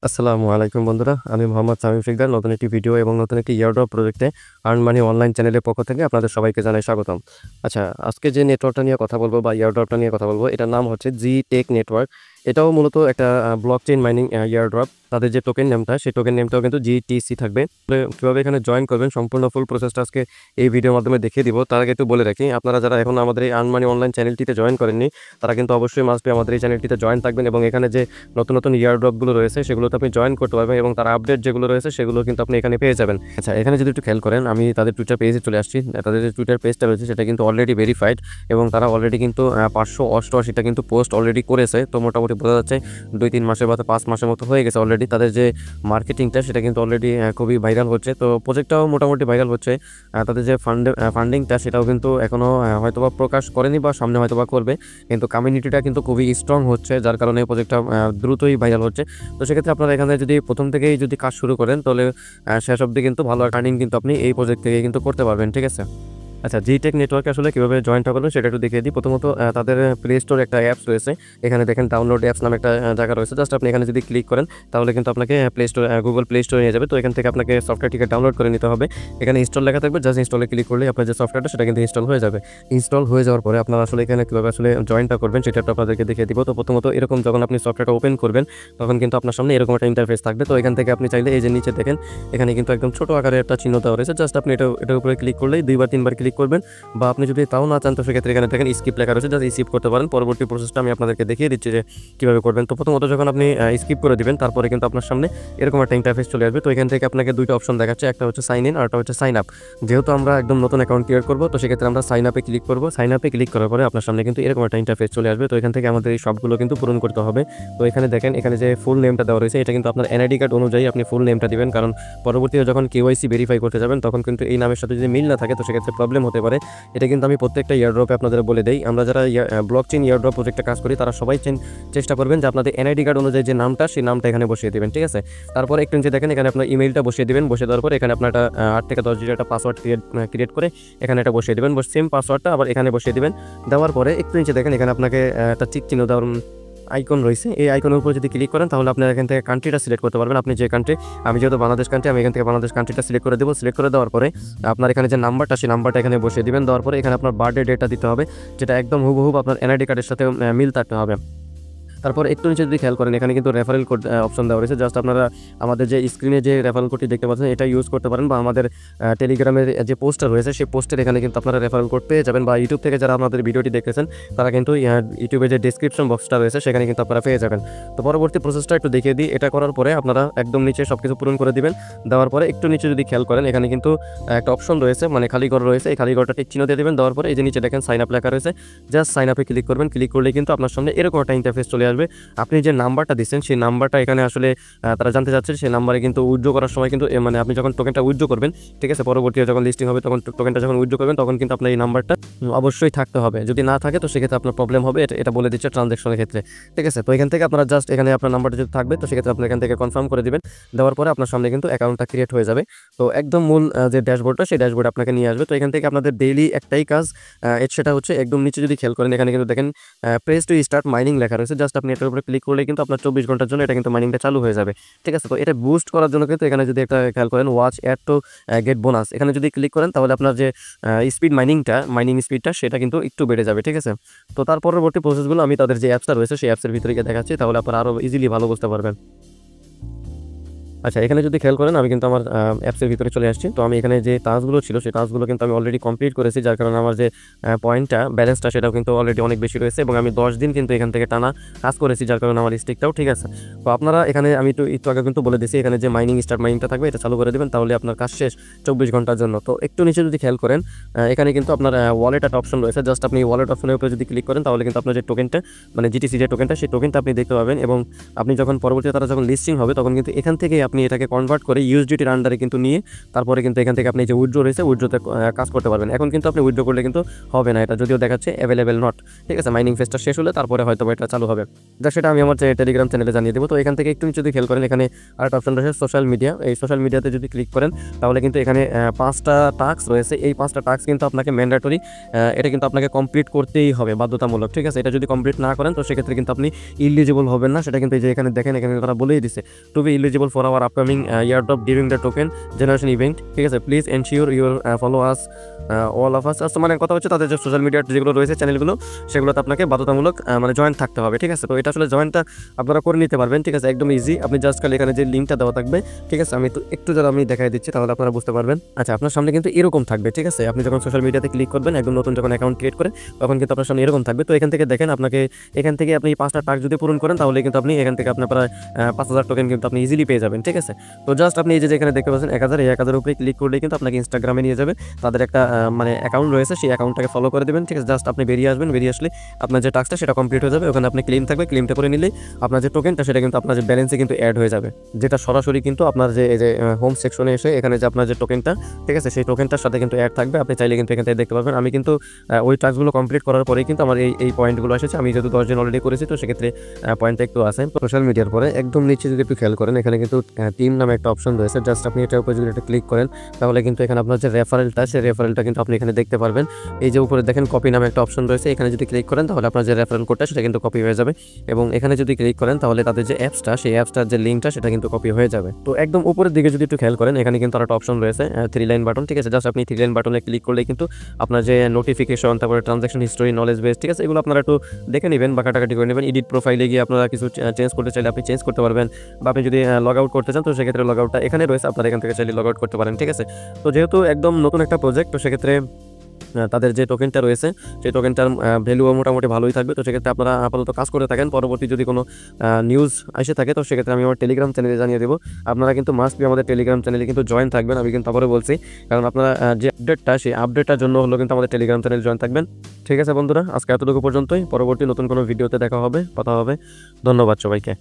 আসসালামু আলাইকুম বন্ধুরা, আমি মোহাম্মদ সামিম শিকদার। নতুন একটি ভিডিও এবং নতুন একটি ইয়ারড্রপ প্রজেক্টে আর্ন মানি অনলাইন চ্যানেলের পক্ষ থেকে আপনাদের সবাইকে জানাই স্বাগতম। আচ্ছা, আজকে যে নেটওয়ার্কটা নিয়ে কথা বলবো বা ইয়ারড্রপটা নিয়ে কথা বলবো, এটার নাম হচ্ছে জি টেক নেটওয়ার্ক। এটাও মূলত একটা ব্লকচেইন মাইনিং ইয়ারড্রপ। তাদের যে টোকেন নেমটা, সেই টোকেন নেমটাও কিন্তু জিটিসি থাকবে। কীভাবে এখানে জয়েন করবেন সম্পূর্ণ ফুল প্রসেসটা আজকে এই ভিডিওর মাধ্যমে দেখিয়ে দিব। তার আগে একটু বলে রাখি, আপনারা যারা এখন আমাদের এই আর্ন মানি অনলাইন চ্যানেলটিতে জয়েন করেননি, তারা কিন্তু অবশ্যই মাস্ট বি আমাদের এই চ্যানেলটিতে জয়েন থাকবেন এবং এখানে যে নতুন নতুন ইয়ারড্রপগুলো রয়েছে সেগুলোতে আপনি জয়েন করতে পারবেন এবং তার আপডেট যেগুলো রয়েছে সেগুলো কিন্তু আপনি এখানে পেয়ে যাবেন। আচ্ছা, এখানে যদি একটু খেয়াল করেন, আমি তাদের টুইটার পেজে চলে আসছি। তাদের যে টুইটার পেজটা রয়েছে সেটা কিন্তু অলরেডি ভেরিফাইড এবং তারা অলরেডি কিন্তু 588টা কিন্তু পোস্ট অলরেডি করেছে। তো মোটামুটি বোঝা যাচ্ছে 2-3 মাসের বা 5 মাসের মতো হয়ে গেছে অলরেডি। তাদের যে মার্কেটিংটা সেটা কিন্তু অলরেডি খুবই ভাইরাল হচ্ছে। তো প্রজেক্টটাও মোটামুটি ভাইরাল হচ্ছে। তাদের যে ফান্ডিংটা সেটাও কিন্তু এখনও হয়তোবা প্রকাশ করেনি বা সামনে হয়তোবা করবে, কিন্তু কমিউনিটিটা কিন্তু খুবই স্ট্রং হচ্ছে, যার কারণে এই প্রজেক্টটা দ্রুতই ভাইরাল হচ্ছে। তো সেক্ষেত্রে আপনারা এখানে যদি প্রথম থেকেই যদি কাজ শুরু করেন, তাহলে শেষ অবধি কিন্তু ভালো আর্নিং কিন্তু আপনি এই প্রজেক্ট থেকে কিন্তু করতে পারবেন। ঠিক আছে। আচ্ছা, জিটেক নেটওয়ার্কে আসলে কীভাবে জয়েন্ট করবেন সেটা একটু দেখিয়ে দিই। প্রথমত তাদের প্লে স্টোরে একটা অ্যাপস রয়েছে। এখানে দেখেন ডাউনলোড অ্যাপস নামে একটা জায়গা রয়েছে। জাস্ট আপনি এখানে যদি ক্লিক করেন তাহলে কিন্তু আপনাকে গুগল প্লে স্টোরে নিয়ে যাবে। তো এখান থেকে আপনাকে সফটওয়্যারটিকে ডাউনলোড করে নিতে হবে। এখানে ইনস্টল লেখা থাকবে, জাস্ট ইনস্টলে ক্লিক করলে আপনার যে সফটওয়্যারটা সেটা কিন্তু ইনস্টল হয়ে যাবে। ইনস্টল হয়ে যাওয়ার পরে আপনারা আসলে এখানে কীভাবে আসলে জয়েনটা করবেন সেটা আপনাদেরকে দেখিয়ে দিব। তো প্রথমত এরকম যখন আপনি সফটওয়্যারটা ওপেন করবেন তখন কিন্তু আপনার সামনে এরকম একটা ইন্টারফেস থাকবে। তো এখান থেকে আপনি চাইলে এই যে নিচে দেখেন এখানে কিন্তু একদম ছোটো আকারে একটা চিহ্ন দেওয়া রয়েছে। জাস্ট আপনি এটার উপরে ক্লিক করলেই 2-3 বার ক্লিক করবেন, বা আপনি যদি তাও না চান তো সেক্ষেত্রে এখানে দেখেন স্কিপ লেখা রয়েছে, জাস্ট স্কিপ করতে পারেন। পরবর্তী প্রসেসটা আমি আপনাদেরকে দেখিয়ে দিচ্ছি যে কীভাবে করবেন। তো প্রথমত যখন আপনি স্কিপ করে দিবেন তারপরে কিন্তু আপনার সামনে এরকম একটা ইন্টারফেস চলে আসবে। তো এখান থেকে আপনাকে দুইটা অপশন দেখাচ্ছে, একটা হচ্ছে সাইন ইন আর একটা হচ্ছে সাইন আপ। যেহেতু আমরা একদম নতুন অ্যাকাউন্ট ক্রিয়েট করবো, তো সেক্ষেত্রে আমরা সাইন আপে ক্লিক করবো। সাইন আপে ক্লিক করার পরে আপনার সামনে কিন্তু এরকম একটা ইন্টারফেস চলে আসবে। তো এখান থেকে আমাদের এই সবগুলো কিন্তু পূরণ করতে হবে। তো এখানে দেখেন এখানে যে ফুল নেমটা দেওয়া রয়েছে এটা কিন্তু আপনার এনআইডি কার্ড অনুযায়ী আপনি ফুল নেমটা দিবেন, কারণ পরবর্তীতে যখন কেওয়াইসি ভেরিফাই করতে যাবেন তখন কিন্তু এই নামের সাথে যদি মিল না থাকে তো সেক্ষেত্রে প্রবলেম হতে পারে। এটা কিন্তু আমি প্রত্যেকটা ইয়ারড্রপে আপনাদের বলে দেই। আমরা যারা ব্লকচেইন ইয়ারড্রপ প্রজেক্টে কাজ করি তারা সবাই চেষ্টা করবেন যে আপনাদের এনআইডি কার্ড অনুযায়ী যে নামটা সেই নামটা এখানে বসিয়ে দেবেন। ঠিক আছে। তারপরে একটু নিচে দেখেন এখানে আপনার ইমেইলটা বসিয়ে দেবেন। বসিয়ে দেওয়ার পরে এখানে আপনার একটা 8 থেকে 10 ডিজিট একটা পাসওয়ার্ড ক্রিয়েট করে এখানে এটা বসিয়ে দেবেন। সেম পাসওয়ার্ডটা আবার এখানে বসিয়ে দেবেন। দেওয়ার পরে একটু নিচে দেখেন এখানে আপনাকে একটা টিক চিহ্ন দেওয়ার আইকন রয়েছে। এই আইকনের উপর যদি ক্লিক করেন তাহলে আপনারা এখান থেকে কান্ট্রিটা সিলেক্ট করতে পারবেন। আপনি যে কান্ট্রি, আমি যেহেতু বাংলাদেশ কান্ট্রি, আমি এখান থেকে বাংলাদেশ কান্ট্রিটা সিলেক্ট করে দেবো। সিলেক্ট করে দেওয়ার পরে আপনার এখানে যে নাম্বারটা সেই নাম্বারটা এখানে বসিয়ে দিবেন। দেওয়ার পরে এখানে আপনার বার্থডে ডেটটা দিতে হবে, যেটা একদম হুবহু আপনার এনআইডি কার্ডের সাথে মিল থাকতে হবে। তারপর একটু নিচে যদি খেয়াল করেন এখানে কিন্তু রেফারেল কোড অপশন দেওয়া রয়েছে। জাস্ট আপনারা আমাদের যে স্ক্রিনে যে রেফারেল কোডটি দেখতে পাচ্ছেন এটা ইউজ করতে পারেন, বা আমাদের টেলিগ্রামের যে পোস্টার রয়েছে সেই পোস্টের এখানে কিন্তু আপনারা রেফারেল কোড পেয়ে যাবেন, বা ইউটিউব থেকে যারা আমাদের ভিডিওটি দেখতেছেন তারা কিন্তু ইউটিউবে যে ডিসক্রিপশন বক্সটা রয়েছে সেখানে কিন্তু আপনারা পেয়ে যাবেন। তো পরবর্তী প্রসেসটা একটু দেখিয়ে দিই। এটা করার পরে আপনারা একদম নিচে সব কিছু পূরণ করে দিবেন। দেওয়ার পরে একটু নিচে যদি খেয়াল করেন এখানে কিন্তু একটা অপশন রয়েছে, মানে খালি ঘর রয়েছে। এই খালি ঘরটা টিক চিহ্ন দিয়ে দেবেন। দেওয়ার পরে এই যে নিচে দেখেন সাইন আপ লেখা রয়েছে, জাস্ট সাইন আপে ক্লিক করবেন। ক্লিক করলে কিন্তু আপনার সামনে এরকম একটা ইন্টারফেস চলে আসবে। আপনি যে নাম্বারটা দিচ্ছেন সেই নাম্বারটা এখানে আসলে তারা জানতে চাচ্ছে, সেই নাম্বারে কিন্তু উইথড্র করার সময় কিন্তু মানে আপনি যখন টোকেনটা উইথড্র করবেন, ঠিক আছে, পরবর্তীতে যখন লিস্টিং হবে তখন টোকেনটা যখন উইথড্র করবেন তখন কিন্তু আপনার এই নাম্বারটা অবশ্যই থাকতে হবে। যদি না থাকে তো সেক্ষেত্রে আপনার প্রবলেম হবে, এটা বলে দিচ্ছে ট্রানজ্যাকশনের ক্ষেত্রে। ঠিক আছে। তো এখান থেকে আপনারা জাস্ট এখানে আপনার নাম্বারটা যদি থাকবে তো সেক্ষেত্রে আপনি এখান থেকে কনফার্ম করে দিবেন। দেওয়ার পরে আপনার সামনে কিন্তু অ্যাকাউন্টটা ক্রিয়েট হয়ে যাবে। তো একদম মূল যে ড্যাশবোর্ডটা সেই ড্যাশবোর্ড আপনাকে নিয়ে আসবে। তো এখান থেকে আপনাদের ডেইলি একটাই কাজ, সেটা হচ্ছে একদম নিচে যদি খেয়াল করেন এখানে কিন্তু দেখেন প্রেস টু স্টার্ট মাইনিং লেখা রয়েছে। জাস্ট আপনি এটার উপরে ক্লিক করলে কিন্তু আপনার 24 ঘন্টার জন্য এটা কিন্তু মাইনিংটা চালু হয়ে যাবে। ঠিক আছে। তো এটা বুস্ট করার জন্য কিন্তু এখানে যদি একটা খেয়াল করেন watch ad to get bonus, এখানে যদি ক্লিক করেন তাহলে আপনার যে মাইনিং স্পিডটা সেটা কিন্তু একটু বেড়ে যাবে। ঠিক আছে। তো তার পরবর্তী প্রসেসগুলো আমি তাদের যে অ্যাপসটা রয়েছে সেই অ্যাপসের ভিতরে গিয়ে দেখাচ্ছি, তাহলে আপনারা আরও ইজিলি ভালো বুঝতে পারবেন। আচ্ছা, এখানে যদি খেয়াল করেন আমি কিন্তু আমার অ্যাপসের ভিতরে চলে আসছি। তো আমি এখানে যে টাস্কগুলো ছিল সেই টাস্কগুলো কিন্তু আমি অলরেডি কমপ্লিট করেছি, যার কারণে আমার যে ব্যালেন্সটা সেটাও কিন্তু অলরেডি অনেক বেশি রয়েছে, এবং আমি 10 দিন কিন্তু এখান থেকে টানা কাজ করেছি, যার কারণে আমার স্টিকটাও ঠিক আছে। তো আপনারা এখানে আমি একটু আগে কিন্তু বলে দিয়েছি এখানে যে মাইনিংটা থাকবে এটা চালু করে দেবেন, তাহলে আপনার কাজ শেষ 24 ঘন্টার জন্য। তো একটু নিচে যদি খেয়াল করেন এখানে কিন্তু আপনার ওয়ালেট একটা অপশন রয়েছে। জাস্ট আপনি ওয়ালেট অপশনের উপরে যদি ক্লিক করেন তাহলে কিন্তু আপনার যে টোকেনটা, মানে জিটিসি যে টোকেনটা সেই টোকেনটা আপনি দেখতে পাবেন, এবং আপনি যখন পরবর্তীতে তারা যখন লিস্টিং হবে তখন কিন্তু এখান থেকেই আপনি আপনি এটাকে কনভার্ট করে ইউএসডিটির আন্ডারে কিন্তু নিয়ে তারপরে কিন্তু এখান থেকে আপনি যে উইথড্র রয়েছে উইথড্রতে কাজ করতে পারবেন। এখন কিন্তু আপনি উইথড্র করলে কিন্তু হবে না, এটা যদিও দেখাচ্ছে অ্যাভেলেবেল নট, ঠিক আছে। মাইনিং ফেজটা শেষ হলে তারপরে হয়তো এটা চালু হবে, যা সেটা আমি আমার টেলিগ্রাম চ্যানেলে জানিয়ে দেবো। তো এখান থেকে একটু যদি খেয়াল করেন এখানে আরেকটা অপশন রয়েছে সোশ্যাল মিডিয়া। এই সোশ্যাল মিডিয়াতে যদি ক্লিক করেন তাহলে কিন্তু এখানে 5টা টাস্ক রয়েছে। এই 5টা টাস্ক কিন্তু আপনাকে ম্যান্ডেটরি, এটা কিন্তু আপনাকে কমপ্লিট করতেই হবে, বাধ্যতামূলক, ঠিক আছে। এটা যদি কমপ্লিট না করেন তো সেক্ষেত্রে কিন্তু আপনি ইলিজিবল হবেন না। সেটা কিন্তু এই যে এখানে দেখেন, এখানে তারা বলেই দিছে to be eligible for our upcoming airdrop giving the token generation event, ঠিক আছে। Please ensure your follow us all of us. মানে কথা হচ্ছে তাদের যে সোশ্যাল মিডিয়ার যেগুলো রয়েছে চ্যানেলগুলো সেগুলোতে আপনাকে বাধ্যতামূলক মানে জয়েন থাকতে হবে, ঠিক আছে। তো এটা আসলে জয়েনটা আপনারা করে নিতে পারবেন, ঠিক আছে, একদম ইজি। আপনি জাস্ট খালি এখানে যে লিঙ্কটা দেওয়া থাকবে, ঠিক আছে, আমি তো একটু যারা আমি দেখাই দিচ্ছি তাহলে আপনারা বুঝতে পারবেন। আচ্ছা, আপনার সামনে কিন্তু এরকম থাকবে, ঠিক আছে। আপনি যখন সোশ্যাল মিডিয়াতে ক্লিক করবেন একদম নতুন যখন অ্যাকাউন্ট ক্রিয়েট করে তখন কিন্তু আপনার সামনে এরকম থাকবে। তো এখান থেকে দেখেন আপনাকে এখান থেকে আপনি 5টা টাস্ক যদি পূরণ করেন তাহলে কিন্তু আপনি এখান থেকে আপনার প্রায় 5000 টোকেন কিন্তু আপনি ইজিলি পেয়ে যাবেন, ঠিক আছে। তো জাস্ট আপনি এই যে এখানে দেখতে পাচ্ছেন 1000, এই 1000 উপরে ক্লিক করলে কিন্তু আপনাকে ইনস্টাগ্রামে নিয়ে যাবে। তাদের একটা মানে অ্যাকাউন্ট রয়েছে, সেই অ্যাকাউন্টটাকে ফলো করে দেবেন, ঠিক আছে। জাস্ট আপনি বেরিয়ে আসবেন, বেরিয়ে আসলে আপনার যে টাস্কটা সেটা কমপ্লিট হয়ে যাবে। ওখানে আপনি ক্লেম থাকবে, ক্লেমটা করে নিলেই আপনার যে টোকেনটা সেটা কিন্তু আপনার যে ব্যালেন্সে কিন্তু অ্যাড হয়ে যাবে, যেটা সরাসরি কিন্তু আপনার যে এই যে হোম সেকশনে এসে এখানে যে আপনার যে টোকেনটা, ঠিক আছে, সেই টোকেনটার সাথে কিন্তু অ্যাড থাকবে। আপনি চাইলে কিন্তু এখান থেকে দেখতে পাবেন। আমি কিন্তু ওই টাস্কগুলো কমপ্লিট করার পরেই কিন্তু আমার এই পয়েন্টগুলো এসেছে। আমি যেহেতু 10 দিন অলরেডি করেছি তো সেক্ষেত্রে পয়েন্টটা একটু আছে। সোশ্যাল মিডিয়ার পরে একদম নিচে যদি একটু খেয়াল করেন এখানে কিন্তু টিম নামে একটা অপশন রয়েছে। জাস্ট আপনি এটার উপরে যদি একটা ক্লিক করেন তাহলে কিন্তু এখানে আপনার যে রেফারেলটা সেই রেফারেলটা কিন্তু আপনি এখানে দেখতে পারবেন। এই যে উপরে দেখেন কপি নামে একটা অপশন রয়েছে, এখানে যদি ক্লিক করেন তাহলে আপনার যে রেফারেল কোডটা সেটা কিন্তু কপি হয়ে যাবে। এবং এখানে যদি ক্লিক করেন তাহলে তাদের যে অ্যাপসটা সেই অ্যাপসটার যে লিঙ্কটা সেটা কিন্তু কপি হয়ে যাবে। তো একদম উপরের দিকে যদি একটু খেয়াল করেন এখানে কিন্তু একটা অপশন রয়েছে 3 লাইন বাটন, ঠিক আছে। জাস্ট আপনি 3 লাইন বাটনে ক্লিক করলে কিন্তু আপনার যে নোটিফিকেশন, তারপরে ট্রানজাকশন হিস্টোরি, নলেজ বেস, ঠিক আছে, এগুলো আপনারা একটু দেখে নেবেন বা কাটাকাটি করে নেবেন। এডিট প্রোফাইলে গিয়ে আপনারা কিছু চেঞ্জ করতে চাইলে আপনি চেঞ্জ করতে পারবেন, বা আপনি যদি লগ আউট করতে চান তো সেক্ষেত্রে লগ আউটটা এখানে রয়েছে, আপনারা এখান থেকে চাইলে লগ আউট করতে পারেন, ঠিক আছে। তো যেহেতু একদম নতুন একটা প্রজেক্ট তো সেক্ষেত্রে তাদের যে টোকেনটা রয়েছে সেই টোকেনটার ভ্যালুও মোটামুটি ভালোই থাকবে। তো সেক্ষেত্রে আপনারা আপাতত কাজ করে থাকেন, পরবর্তী যদি কোনো নিউজ এসে থাকে তো সেক্ষেত্রে আমি আমার টেলিগ্রাম চ্যানেলে জানিয়ে দেবো। আপনারা কিন্তু মাস্ট বি আমাদের টেলিগ্রাম চ্যানেলে কিন্তু জয়েন থাকবেন, আমি কিন্তু আবারও বলছি, কারণ আপনারা যে আপডেটটা সেই আপডেটটার জন্য হলো কিন্তু আমাদের টেলিগ্রাম চ্যানেলে জয়েন থাকবেন, ঠিক আছে বন্ধুরা। আজকে এতটুকু পর্যন্তই, পরবর্তী নতুন কোনো ভিডিওতে দেখা হবে, কথা হবে। ধন্যবাদ সবাইকে।